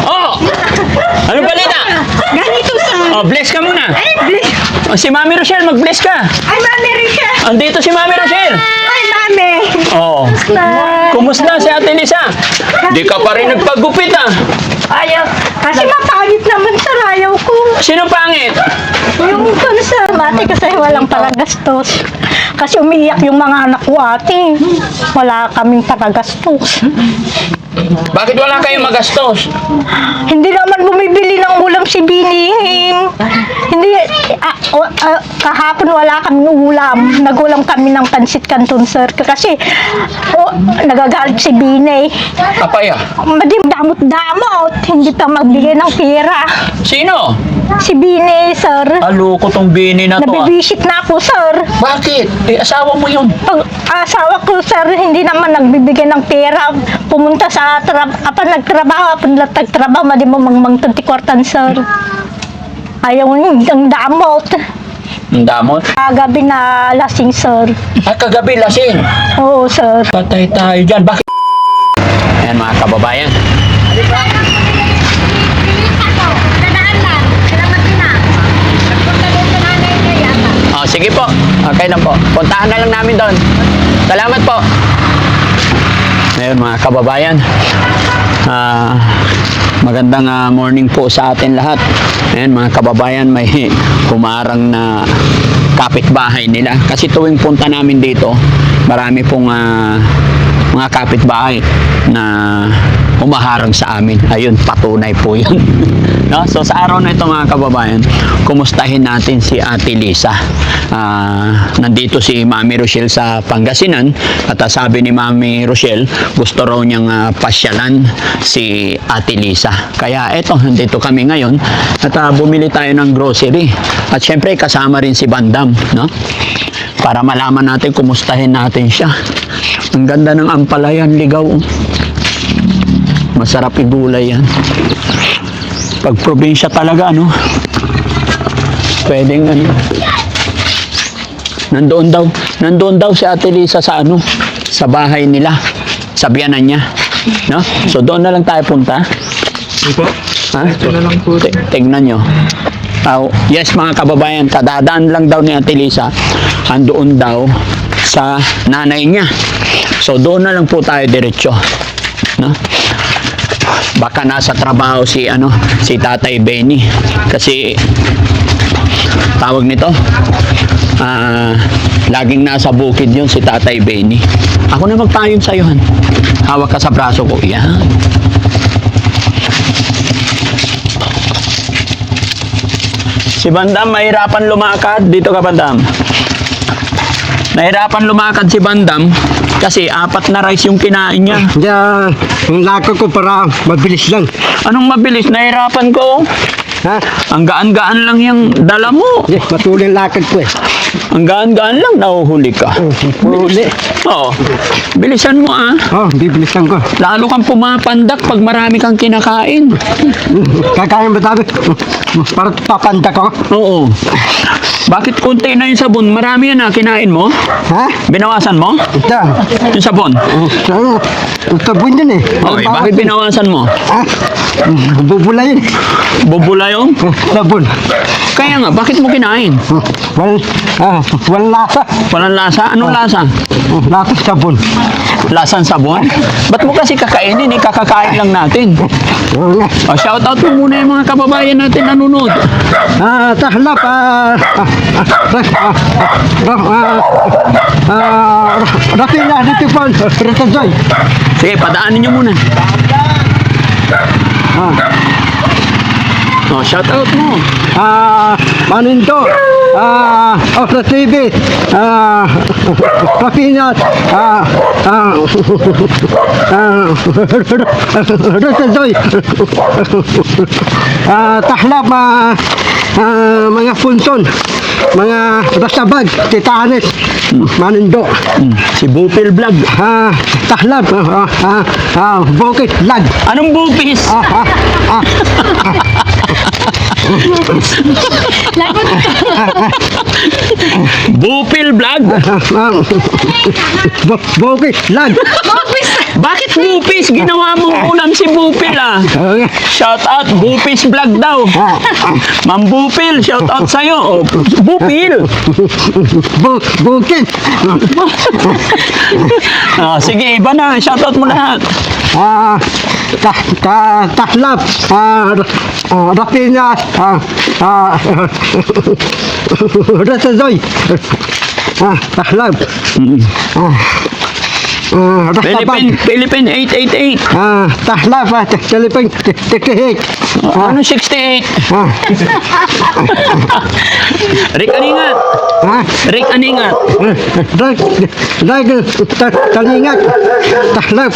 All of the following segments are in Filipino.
Oh! Anong balita? Ganito sa... Oh, bless ka muna. Ay, bless. Oh, si Mami Rochelle, mag-bless ka. Ay, Mami Rika. Andito si Mami Rochelle. Ay, Mami. Oh. Kumusta si Ate Lisa? Di ka pa rin nagpagupit ah. Ayaw. Kasi mapangit naman sa ayaw ko. Sino pangit? Yung dun sa mati kasi walang palagastos. Kasi umiiyak yung mga anak ko ate. Wala kaming palagastos. Bakit wala kayong magastos? Hindi naman bumibili ng ulam si Binihim. Hindi, kahapon wala kaming ulam. Nagulam kami ng pansit canton sir. Kasi nagagalit si Binay. Kapaya. Madim damot-damot. Hindi pa magbigay ng pera. Sino? Si Binay sir. Aloko tong bini na to ah. Nabibisit na ako sir. Bakit? Eh, asawa mo yun. Pag asawa ko sir, hindi naman nagbibigay ng pera. Pumunta sa nagtrabaho, nagtrabaho, madi mo mang 20 kwartan sir. Ayaw ang damot. Ang damot. Gabi na lasing sir. At kagabi lasing. Oo sir. Patay tayo dyan. Bakit? Ayan mga kababayan. Oh, sige po. Okay lang po. Puntahan na lang namin doon. Salamat po. Ayun mga kababayan. Magandang morning po sa atin lahat. Ayan mga kababayan, may humarang na kapitbahay nila. Kasi tuwing punta namin dito, marami pong mga kapitbahay na humaharang sa amin. Ayun, patunay po yun. No? So sa araw na ito mga kababayan, kumustahin natin si Ate Lisa. Nandito si Mami Rochelle sa Pangasinan at sabi ni Mami Rochelle, gusto raw niyang pasyalan si Ate Lisa. Kaya eto, nandito kami ngayon at bumili tayo ng grocery. At syempre kasama rin si Bandam, no? Para malaman natin, kumustahin natin siya. Ang ganda ng ampalayan, ligaw. Masarap igulay yan. Pag probinsya talaga, no? Pwedeng ano. Nandoon daw si Ate Lisa sa ano, sa bahay nila, sa biyanan niya, no? So doon na lang tayo punta. Opo. Ha? Ito na lang po. Tingnan nyo. Yes mga kababayan, kadadaan lang daw ni Ate Lisa, andoon daw sa nanay niya. So doon na lang po tayo diretso, no? Baka nasa trabaho si Tatay Benny kasi tawag nito, laging nasa bukid yun si Tatay Benny. Ako na magpayong sa'yo, han. Hawak ka sa braso ko. Yan. Si Bandam, mahirapan lumakad. Dito ka, Bandam. Nahirapan lumakad si Bandam kasi 4 na rice yung kinain niya. Yung lakad ko para mabilis lang. Anong mabilis? Nahirapan ko. Ha? Ang gaan-gaan lang yung dala mo. Matuloy yung lakad ko eh. Ang gaan-gaan lang, nahuhuli ka. Huli. Oo. Bilisan mo ah. Bibilisan ko. Lalo kang pumapandak pag marami kang kinakain. Kakain ba tabi? Para papandak ako. Oo. Bakit konti na yung sabon? Marami yan kinain mo? Ha? Binawasan mo? Ito. Yung sabon? Sabon yun eh. Okay, bakit binawasan mo? Ha? Bubula yun. Bubula yung? Sabon. Kaya nga, bakit mo kinain? Walang lasa. Walang lasa? Anong lasa? Lasa sabon. Lasang sabon? Ba't mo kasi kakainin? Kakakain lang natin. Shout out mo muna yung mga kababayan natin nanonood. Tahlap. Rapina, dito po. Retazoy. Sige, padaanin nyo muna. Shout out mo. Manindo. Ofra TV. Rapina. Retazoy. Tahlap. Mga punson. Mga rasabag. Titanes. Manindo. Si Bupil Vlog. Tahlap. Bukit. Lag. Anong bupis? Bupil Vlog. Bukit Lag. Bakit Bupis? Ginawa mong ulam si Bupil ah. Shout out, Bupis Vlog daw. Ma'am Bupil, shout out sa'yo. Oh, Bupil. Bukid. Ah, sige, iba na. Shout out mo lahat. Taslap. Rapina. Rasazoy. Taslap. Philippine 888. Taslap. Philippine 68. Ano 68? Rick Aningat. Rick Aningat. Talingat. Taslap.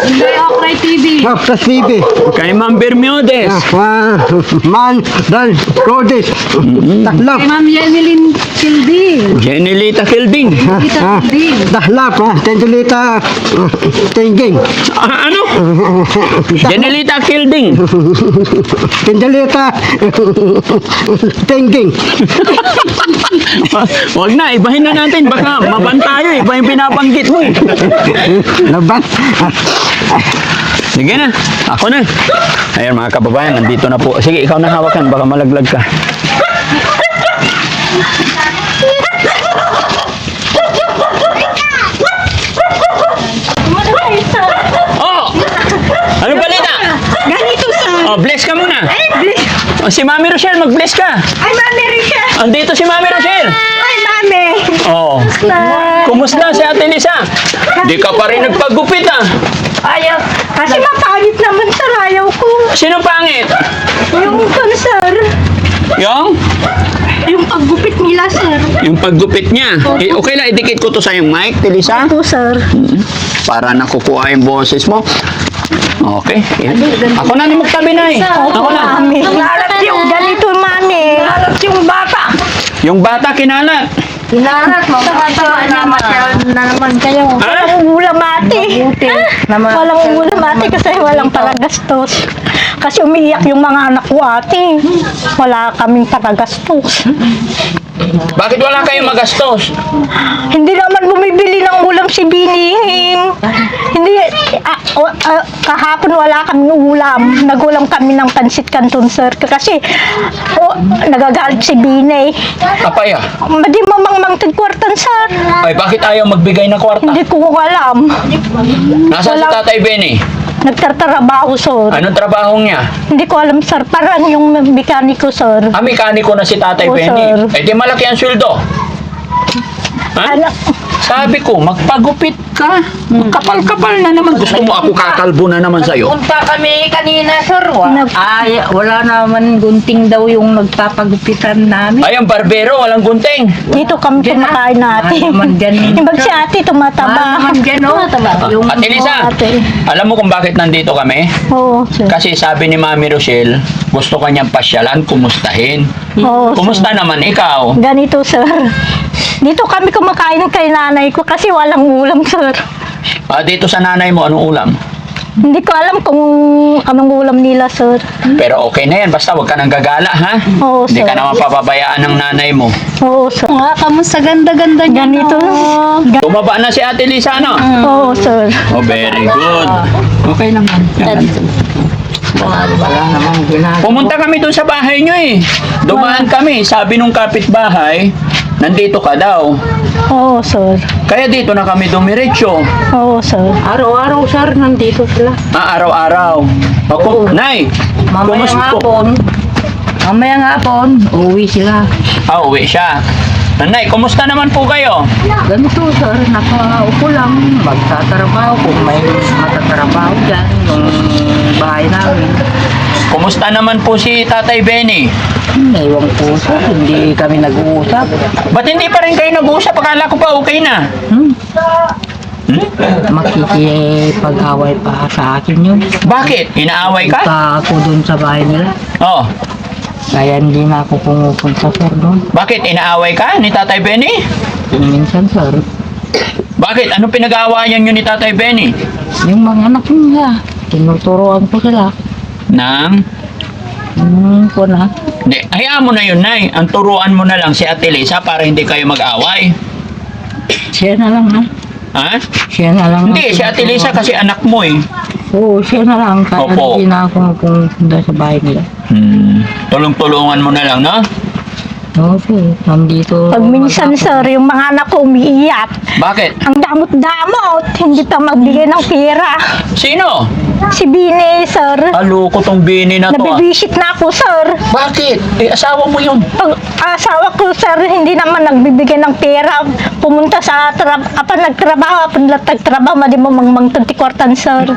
Hindi, Okray TV. Sa TV. Kay Ma'am Bermudez. Man. Dan. Rodis. Taslap. Ma'am Yemelin Kildi. Jenilita Fielding. Taslap. Tendulita. Tinging. Ano? Jenilita Fielding. Tendulita. Tinging. Wag na, ibahin na natin. Baka maban tayo eh. Iba yung pinabanggit mo eh. Laban. Sige na, ako na. Ayan mga kababayan, nandito na po. Sige, ikaw na hawakan. Baka malaglag ka. Oh! Ano balita? Ganito sa... Oh, bless ka muna. Ay, bless. Oh, si Mami Rochelle, mag-bless ka. Ay, Mami Risha. Andito si Mami Rochelle. Ay, Mami. Oh. Kumusta si Ate Lisa? Di ka pa rin nagpagupit ah. Ayaw. Kasi mapangit naman sa ayaw ko. Sino pangit? Yung sir. Yung? Yung paggupit nila, sir. Yung paggupit niya. Eh, okay lang, idikit ko to sa yung mic, Lisa. Ito, sir. Para nakukuha yung boses mo. Okay. Ako na ni magtabi na eh. Ako na. Mami. Kinalat yung ganito, Mami. Kinalat yung bata. Yung bata kinalat. Kinalat mo. Na naman kayo. Ha? Walang ulam ate. Walang ulam ate kasi walang palagastos. Kasi umiiyak yung mga anak ko ate. Wala kaming palagastos. Bakit wala kayong magastos? Hindi naman bumibili ng ulam si Binihim. Hindi, kahapon wala kaming ulam. Nagulam kami ng pansit canton, sir. Kasi, nagagalit si Bini. Kapaya. Di mamang kwartan, sir. Ay, bakit ayaw magbigay ng kwarta? Hindi ko alam. Nasaan si Wala. Tatay Benny? Nagtatrabaho, sir. Anong trabahong niya? Hindi ko alam, sir. Parang yung mekaniko, sir. Ah, mekaniko na si Tatay Oo, Benny. sir. Eh, di malaki ang sweldo. Ha? Ano? Sabi ko, magpagupit ka. Kapal-kapal na naman. Gusto mo ako kakalbo na naman sa'yo? Punta kami kanina, sir. Nag- Ay, wala naman gunting daw yung nagpapagupitan namin. Ay, ang barbero, walang gunting. Dito kami kumakain natin. naman dyan. Yung bag si ate, tumataba. naman dyan, oh. Yung, At Elisa, Oo, ate. alam mo kung bakit nandito kami? Oo, sir. Kasi sabi ni Mami Rochelle, gusto kanyang pasyalan, kumustahin. Oo, Kumusta naman ikaw? ganito, sir. Dito kami kumakain kay nanay ko kasi walang ulam, sir. Ah, dito sa nanay mo, anong ulam? Hindi ko alam kung anong ulam nila, sir. Pero okay na yan, basta huwag ka nang gagala, ha? Oo, Hindi sir. ka naman papabayaan ng nanay mo. Oo, sir. kamusta ganda-ganda niya. Ganito. Tumaba na si Ate Lisa, no? Oo, sir. Oh, very good. Okay naman. Wala naman ginagawa. Pumunta kami doon sa bahay nyo eh. Dumaan kami, sabi nung kapitbahay, nandito ka daw. Oo, sir. Kaya dito na kami dumiretso. Oo, sir. Araw-araw, sir, nandito sila. Ah, araw-araw. Ako, Nay, Mamayang kumusta po? hapon, uwi sila. Ah, uwi siya. Nay, kumusta naman po kayo? Ganito, sir, nakaupo lang. Magtatrabaho kung may matatrabaho dyan, yung bahay namin. Kumusta naman po si Tatay Benny? Ewan po, sir, hindi kami nag-uusap. Ba't hindi pa rin kayo nag-uusap? Akala ko pa okay na. Makikipag-away pa sa akin yun. Bakit? Inaaway ka? Pa ako dun sa bahay nila. Oh. Kaya hindi na ako pumupunta, sir, doon. Bakit? Inaaway ka ni Tatay Benny? Minsan, sir, Bakit? Anong pinag-aawayan nyo ni Tatay Benny? yung mga anak nila, tinuturoan ko sila. Nang? Ko na. Hindi, hayaan mo na yun, Nay. Ang turuan mo na lang si Ate Lisa para hindi kayo mag-away. Siya na lang, ha? Ha? Siya na lang. Hindi, si Ate Lisa kasi anak mo eh. Oo, siya na lang. Kaya Opo. hindi na ako pumunta sa bahay nila. Tulong-tulungan mo na lang, no? Oo, sir. Nandito. Pag minsan, sir, yung mga anak ko umiiyak. Bakit? Ang damot-damot, hindi pa magbigay ng pera. Sino? Si Bini, sir. Aloko tong Bini na to. Nabibisit na ako, sir. Bakit? Eh, asawa mo yun. Pag asawa ko, sir, hindi naman nagbibigay ng pera. Pumunta sa nagtrabaho, nagtrabaho, madi mo mang 20 kwartan, sir.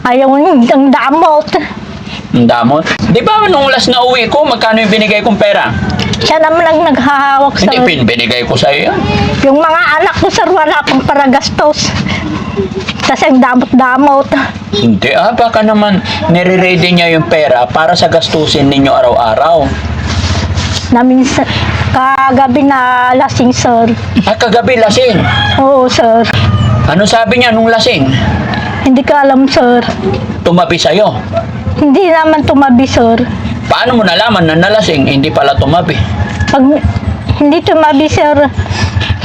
Ayaw yun, ang damot. Ang damot. Di ba nung last na uwi ko, magkano yung binigay kong pera? Siya naman ang naghahawak, sir. Hindi, binigay ko sa'yo yan. Yung mga anak ko, sir, wala pang paragastos. Kasi ang damot-damot. Hindi baka naman nire-ready niya yung pera para sa gastusin ninyo araw-araw. Namin kagabi na lasing, sir. Ay, kagabi lasing. Oo, sir. Ano sabi niya nung lasing? Hindi ka alam, sir. Tumabi sa'yo. Hindi naman tumabi, sir. Paano mo nalaman na nalasing, hindi pala tumabi? Pag hindi tumabi, sir,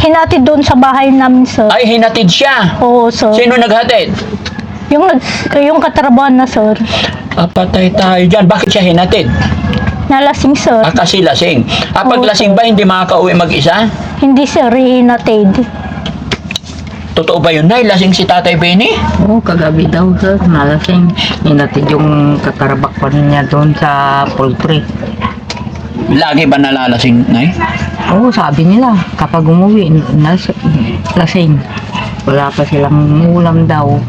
hinatid doon sa bahay namin, sir. Ay, hinatid siya. Oo, sir. Sino naghatid? Yung katrabahan na, sir. Patay tayo dyan. Bakit siya hinatid? Nalasing, sir. Kasi lasing. Pag Oo, lasing sir. ba, hindi makakauwi mag-isa? Hindi, sir, hinatid. Totoo ba yun, Nay? Lasing si Tatay Benny? Oo, kagabi daw, sir. Nalasing. Inatid yung kakarabakpan niya doon sa poultry. Lagi ba nalalasing, Nay? Oo, sabi nila, kapag umuwi, lasing. Wala pa silang ulam daw.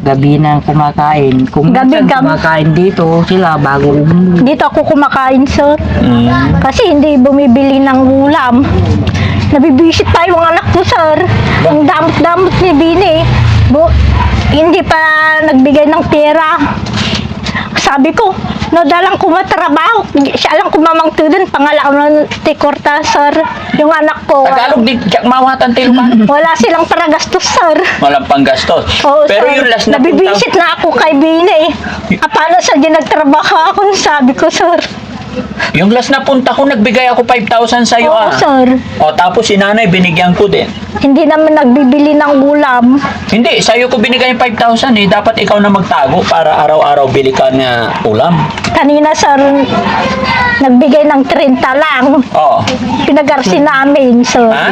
Gabi na kumakain. Kung Gabi, minsan kumakain dito sila bago umuwi. Dito ako kumakain, sir. Mm. Kasi hindi bumibili ng ulam. Nabibisit pa yung anak ko, sir. Ang damot-damot ni Bini. Hindi pa nagbigay ng pera. Sabi ko, nadalang ko matrabaho. Siya lang kumamangtudin. Pangalaman ng tikorta, sir. Yung anak ko. Tagalog, di mawatan tayo ba? Wala silang paragastos, sir. Walang panggastos. Oo, Pero sir. yung last na Nabibisit na ako kay Bini. Paano sa nagtrabaho ako? Sabi ko, sir. Yung last na punta ko, nagbigay ako 5,000 sa'yo Oo, sir. O, tapos si nanay, binigyan ko din. Hindi naman nagbibili ng ulam. Hindi, sa'yo ko binigay yung 5,000 eh. Dapat ikaw na magtago para araw-araw bili ka na ulam. Kanina, sir, nagbigay ng 30 lang. Oo. Pinagarsi namin, sir. Ha?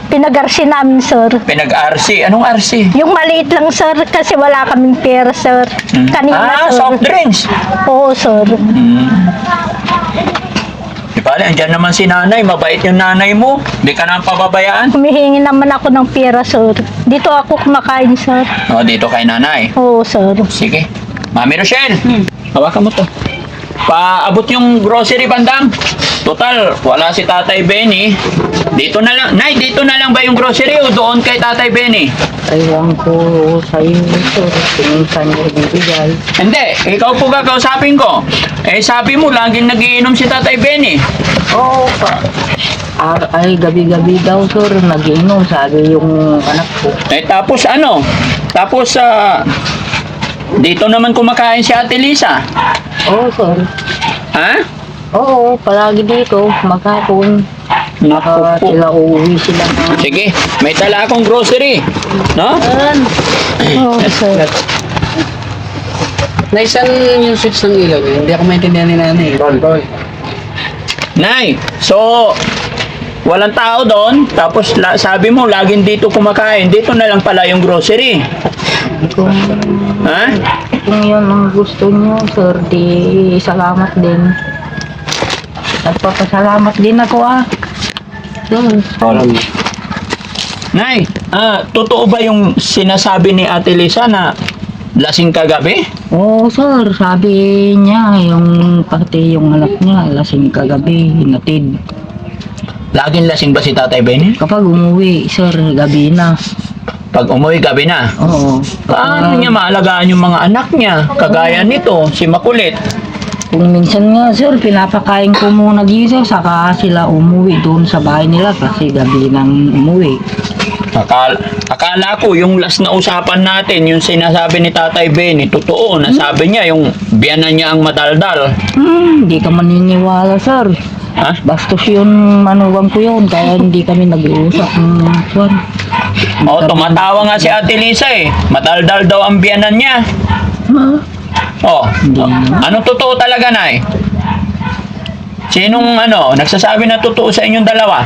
Pinagarsi namin, sir. Pinag-RC. Anong RC? Yung maliit lang, sir, kasi wala kaming pera, sir. Kanina, sir. Soft drinks. Oo, sir. Di ba, andyan naman si nanay. Mabait yung nanay mo. Hindi ka na pababayaan. Humihingi naman ako ng pera, sir. Dito ako kumakain, sir. O, dito kay nanay. Oo, sir. Sige. Mami Rochelle, hawakan mo to. Paabot yung grocery, bandam. Total, wala si Tatay Benny. Dito na lang. Nay, dito na lang ba yung grocery o doon kay Tatay Benny? Aywan ko sa iyo, sir. Kung saan niyo bibigay. Hindi, ikaw po kakausapin ko. Eh, sabi mo, laging nagiinom si Tatay Benny. Oo, ay gabi-gabi daw, sir. Nag-inom, sabi yung anak ko. Eh, tapos ano? Tapos, dito naman kumakain si Ate Lisa. Oo, sir. Ha? Oo, palagi dito, maghapon. Naku po. Sila uuwi sila. Sige, may dala akong grocery. No? Oo, sir. Naisan yung switch ng ilaw eh. Hindi ako maintindihan ni nanay. Nay, so, walang tao doon. Tapos, sabi mo, laging dito kumakain. Dito na lang pala yung grocery. Kung, Ha? kung yun ang gusto niyo, sir, di salamat din. Nagpapasalamat din ako, Sir. Nay, totoo ba yung sinasabi ni Ate Lisa na lasing kagabi? Oo, sir. Sabi niya, pati yung anak niya, lasing kagabi, hinatid. Laging lasing ba si Tatay Benny? Kapag umuwi, sir, gabi na. Pag umuwi, gabi na. Oo. Paano niya maalagaan yung mga anak niya? Kagaya nito, si Makulit. Kung minsan nga, sir, pinapakain ko muna dito, saka sila umuwi doon sa bahay nila kasi gabi nang umuwi. Akala ko yung last na usapan natin, yung sinasabi ni Tatay Benny, totoo, nasabi niya yung biyanan niya ang madaldal. Hindi ka maniniwala, sir. Ha? Bastos yun, manugang ko yun, kaya hindi kami nag-uusap ng kuwan. Oo, tumatawa nga si Ate Lisa eh. Mataldal daw ang biyanan niya. Oh, anong totoo talaga, Nay? Sinong nagsasabi na totoo sa inyong dalawa?